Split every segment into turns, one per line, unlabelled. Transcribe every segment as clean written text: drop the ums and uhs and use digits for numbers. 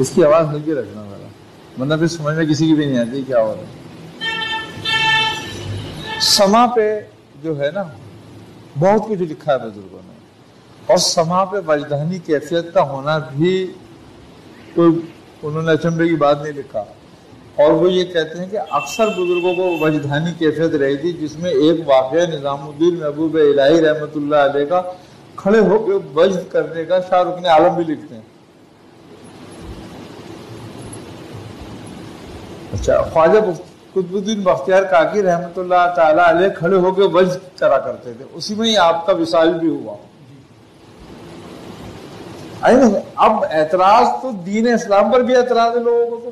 اس کی آواز ہلکی رکھنا ذرا، ورنہ پھر سمجھ میں کسی کی بھی نہیں آتی کیا ہو رہا ہے۔ سما پہ جو ہے نا بہت کچھ لکھا ہے بزرگوں نے، اور سما پہ وجدانی کیفیت کا ہونا بھی کوئی انہوں نے اچنبے کی بات نہیں لکھا، اور وہ یہ کہتے ہیں کہ اکثر بزرگوں کو وجدانی کیفیت رہی تھی، جس میں ایک واقعہ نظام الدین محبوب الہی رحمۃ اللہ علیہ کا کھڑے ہو کے وجد کرنے کا شاہ رکن عالم بھی لکھتے ہیں۔ اچھا، خواجہ قطب الدین بختیار کاکی رحمۃ اللہ تعالی علیہ کھڑے ہو کے وجد کرا کرتے تھے، اسی میں ہی آپ کا وصال بھی ہوا۔ اب اعتراض تو دین اسلام پر بھی اعتراض ہے لوگوں کو، تو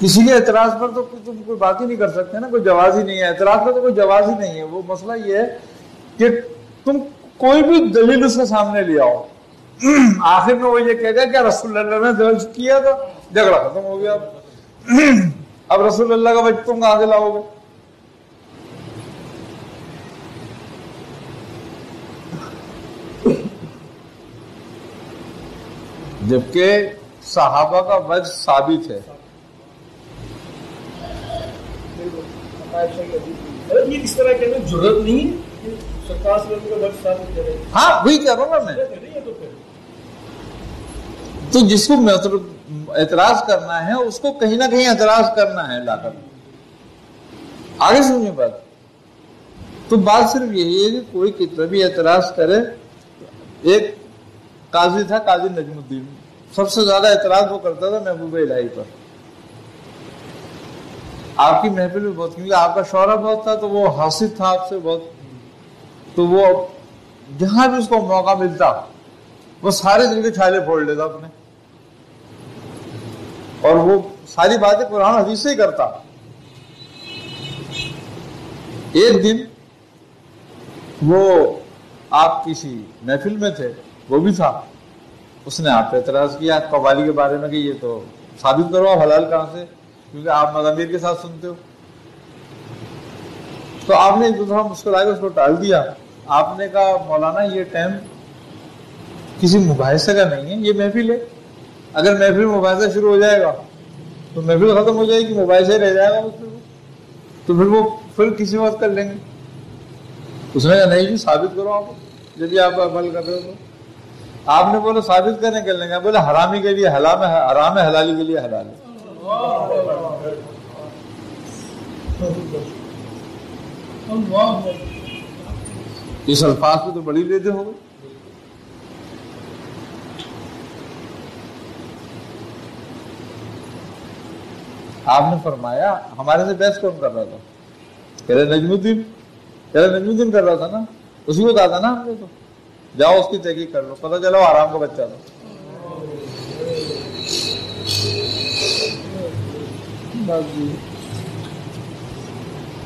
کسی کے اعتراض پر تو تم کوئی بات ہی نہیں کر سکتے نا، کوئی جواز ہی نہیں ہے، اعتراض کا تو کوئی جواز ہی نہیں ہے۔ وہ مسئلہ یہ ہے کہ تم کوئی بھی دلیل اس کے سامنے لے آؤ، آخر میں وہ یہ کہے گا کہ رسول اللہ نے درج کیا تھا، جھگڑا ختم ہو گیا۔ اب رسول اللہ کا وجہ تم کہاں سے لاؤ گے؟ جبکہ صحابہ کا وجہ ثابت ہے۔
یہ اس طرح کہنا ضرورت نہیں ہے کہ سرکار صلی اللہ علیہ وسلم کا وجہ ثابت کرے۔
ہاں وہی کہہ رہا ہوں نا میں، تو جس کو اعتراض کرنا ہے اس کو کہیں نہ کہیں اعتراض کرنا ہے لا کر۔ آگے سمجھیں بات، تو بات صرف یہی ہے کہ کوئی کتنا بھی اعتراض کرے۔ ایک قاضی تھا، قاضی نجم الدین، سب سے زیادہ اعتراض وہ کرتا تھا محبوب الہی پر۔ آپ کی محفل میں بہت، کیونکہ آپ کا شعرا بہت تھا تو وہ حاسد تھا آپ سے بہت، تو وہ جہاں بھی اس کو موقع ملتا وہ سارے دل کے چھالے پھوڑ لیتا اپنے، اور وہ ساری باتیں قرآن حدیث سے ہی کرتا۔ ایک دن وہ آپ کسی محفل میں تھے، وہ بھی تھا، اس نے آپ پہ اعتراض کیا قوالی کے بارے میں کہ یہ تو ثابت کرو آپ حلال کہاں سے، کیونکہ آپ مضامیر کے ساتھ سنتے ہو۔ تو آپ نے ایک دوسرا مسکرا کے اس کو ٹال دیا۔ آپ نے کہا مولانا یہ ٹائم کسی مباحثے کا نہیں ہے، یہ محفل ہے، اگر محفل میں مباحثہ شروع ہو جائے گا تو محفل ختم ہو جائے گی، مباحثہ رہ جائے گا، تو پھر وہ پھر کسی وقت کر لیں گے۔ اس نے کہا نہیں جی ثابت کرو آپ، جب آپ عمل کر رہے ہو تو۔ آپ نے بولا ثابت کرنے کر لیں گے، بولے حرامی کے لیے حرام ہے، حرام ہے، حلالی کے لیے حلال ہے۔ اس الفاظ پہ تو بڑی لیتے ہو گئے۔ آپ نے فرمایا ہمارے سے بحث کون کر رہا تھا؟ کہہ رہے نجم الدین، کہہ رہے نجم الدین کر رہا تھا نا، اسی کو کہا تھا نا ہم نے، تو جاؤ اس کی تحقیق کر لو، پتہ چلا وہ آرام کا بچہ تھا۔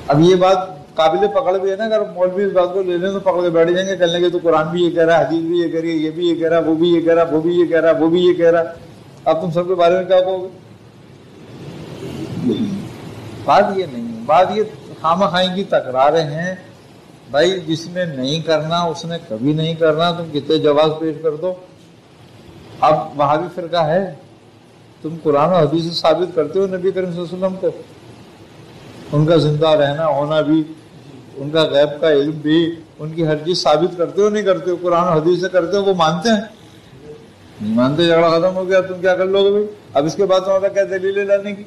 اب یہ بات قابل پکڑ بھی ہے نا، اگر مولوی اس بات کو لے لیں تو پکڑ کے بیٹھ جائیں گے، چلنے کے تو قرآن بھی یہ کہہ رہا ہے، حدیث بھی یہ کہہ رہی ہے، یہ بھی یہ کہہ رہا ہے، وہ بھی یہ کہہ رہا ہے، وہ بھی یہ کہہ رہا ہے، وہ بھی یہ کہہ رہا ہے، اب تم سب کے بارے میں کیا کہو گے؟ بات یہ نہیں ہے، بات یہ خامہ خائی کی تکراریں ہیں بھائی، جس نے نہیں کرنا اس نے کبھی نہیں کرنا، تم کتنے جواز پیش کر دو۔ اب وہابی فرقہ ہے، تم قرآن و حدیث سے ثابت کرتے ہو نبی کریم صلی اللہ علیہ وسلم کو، ان کا زندہ رہنا ہونا بھی، ان کا غیب کا علم بھی، ان کی ہر چیز ثابت کرتے ہو نہیں کرتے ہو؟ قرآن و حدیث سے کرتے ہو، وہ مانتے ہیں؟ نہیں مانتے، جھگڑا ختم ہو گیا، تم کیا کر لو گے بھائی؟ اب اس کے بعد تمہارا کیا دلیل ہے لانے کی؟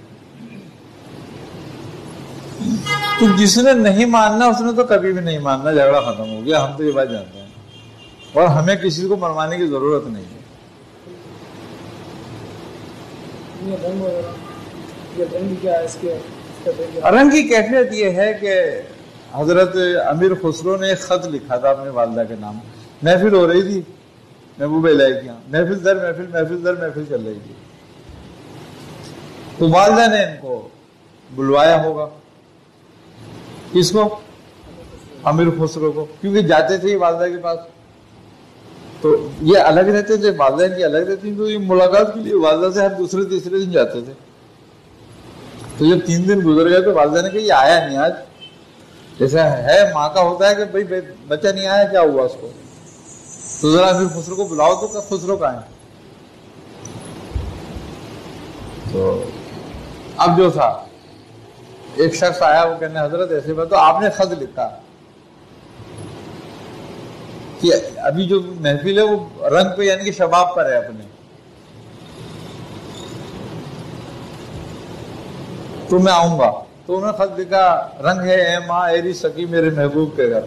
تو جس نے نہیں ماننا اس نے تو کبھی بھی نہیں ماننا، جھگڑا ختم ہو گیا، ہم تو یہ بات جانتے ہیں، اور ہمیں کسی کو منوانے کی ضرورت نہیں ہے۔ رنگ کی کیفیت یہ ہے کہ حضرت امیر خسرو نے ایک خط لکھا تھا اپنے والدہ کے نام، محفل ہو رہی تھی محبوب الہی کی یہاں، محفل در محفل، محفل در محفل چل رہی تھی، تو والدہ نے ان کو بلوایا ہوگا، کس کو؟ امیر خسرو کو، کیونکہ جاتے تھے والدہ کے پاس، تو یہ الگ رہتے تھے، والدہ کی الگ رہتی، تو یہ ملاقات کے لیے والدہ سے ہر دوسرے تیسرے دن جاتے تھے۔ تو جب 3 دن گزر گئے تو والدہ نے کہا یہ آیا نہیں آج، جیسا ہے ماں کا ہوتا ہے کہ بھائی بچہ نہیں آیا، کیا ہوا اس کو؟ تو ذرا امیر خسرو کو بلاؤ، تو خسرو کہاں ہے؟ تو اب جو تھا ایک شخص آیا, وہ کہنے حضرت ایسے بات, تو آپ نے خط لکھا کہ ابھی جو محفل ہے وہ رنگ پہ یعنی کہ شباب پر ہے اپنے, تو میں آؤں گا. تو انہوں نے خط لکھا رنگ ہے اے ماں ایری سکی میرے محبوب کے گھر.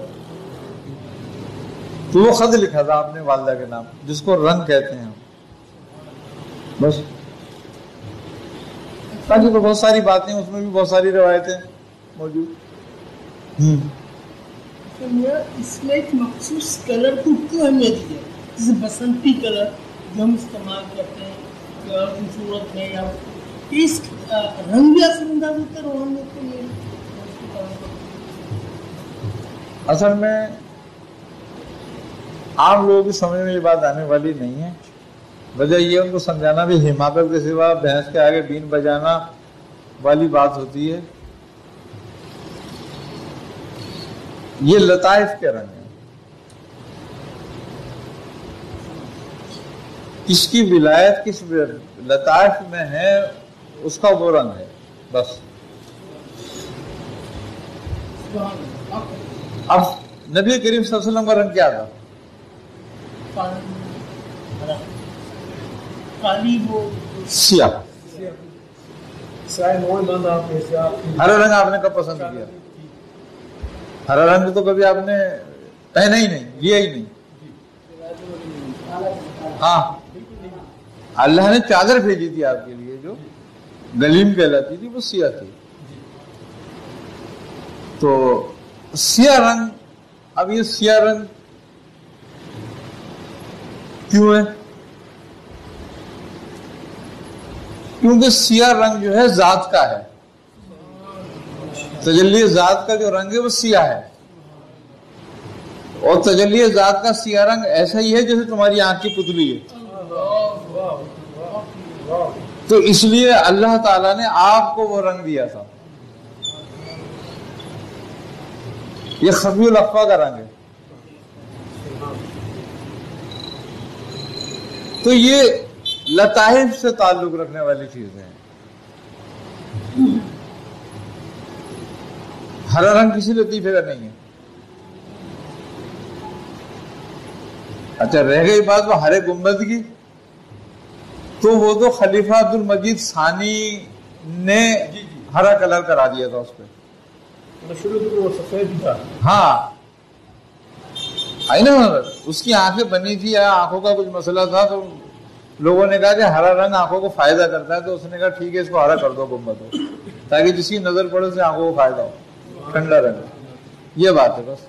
تو وہ خط لکھا تھا آپ نے والدہ کے نام, جس کو رنگ کہتے ہیں بس. باقی تو بہت ساری باتیں, اس میں بھی بہت ساری روایتیں موجود.
اس میں ایک مخصوص کلر کو کیوں اہمیت دی ہے, جیسے بسنتی کلر جو ہم استعمال کرتے ہیں خوبصورت ہے, یا اس رنگ بھی اثر انداز ہوتا ہے روحانیت کے لیے؟
اصل میں عام لوگوں کی سمجھ میں یہ بات آنے والی نہیں ہے. وجہ یہ ان کو سمجھانا بھی حماقت کے سوا بھینس کے آگے بین بجانا والی بات ہوتی ہے. یہ لطائف کے رنگ ہیں, کس کی ولایت کس لطائف میں ہے اس کا وہ رنگ ہے بس. اب نبی کریم صلی اللہ علیہ وسلم کا رنگ کیا تھا؟ سیاہ. ہرا رنگ آپ نے کب پسند کیا؟ ہرا رنگ تو کبھی آپ نے پہنا ہی نہیں, لیا ہی نہیں. ہاں, اللہ نے چادر بھیجی تھی آپ کے لیے جو گلیم کہلاتی تھی, وہ سیاہ تھی. تو سیاہ رنگ, اب یہ سیاہ رنگ کیوں ہے؟ کیونکہ سیاہ رنگ جو ہے ذات کا ہے, تجلی ذات کا جو رنگ ہے وہ سیاہ ہے. اور تجلی ذات کا سیاہ رنگ ایسا ہی ہے جیسے تمہاری آنکھ کی پتلی ہے. تو اس لیے اللہ تعالیٰ نے آپ کو وہ رنگ دیا تھا. یہ خفی الاخفیٰ کا رنگ ہے. تو یہ لطائف سے تعلق رکھنے والی چیزیں ہیں. ہرا رنگ کسی لطیفے کا نہیں ہے. اچھا رہ گئی بات وہ ہرے گنبد کی, تو وہ تو خلیفہ عبد المجید ثانی نے ہرا کلر کرا دیا تھا اس پہ. ہاں آئی نا, اس کی آنکھیں بنی تھی یا آنکھوں کا کچھ مسئلہ تھا, تو لوگوں نے کہا کہ ہرا رنگ آنکھوں کو فائدہ کرتا ہے, تو اس نے کہا ٹھیک ہے اس کو ہرا کر دو گنبد کو, تاکہ جس کی نظر پڑے اسے آنکھوں کو فائدہ ہو. ٹھنڈا رنگ, یہ بات ہے بس.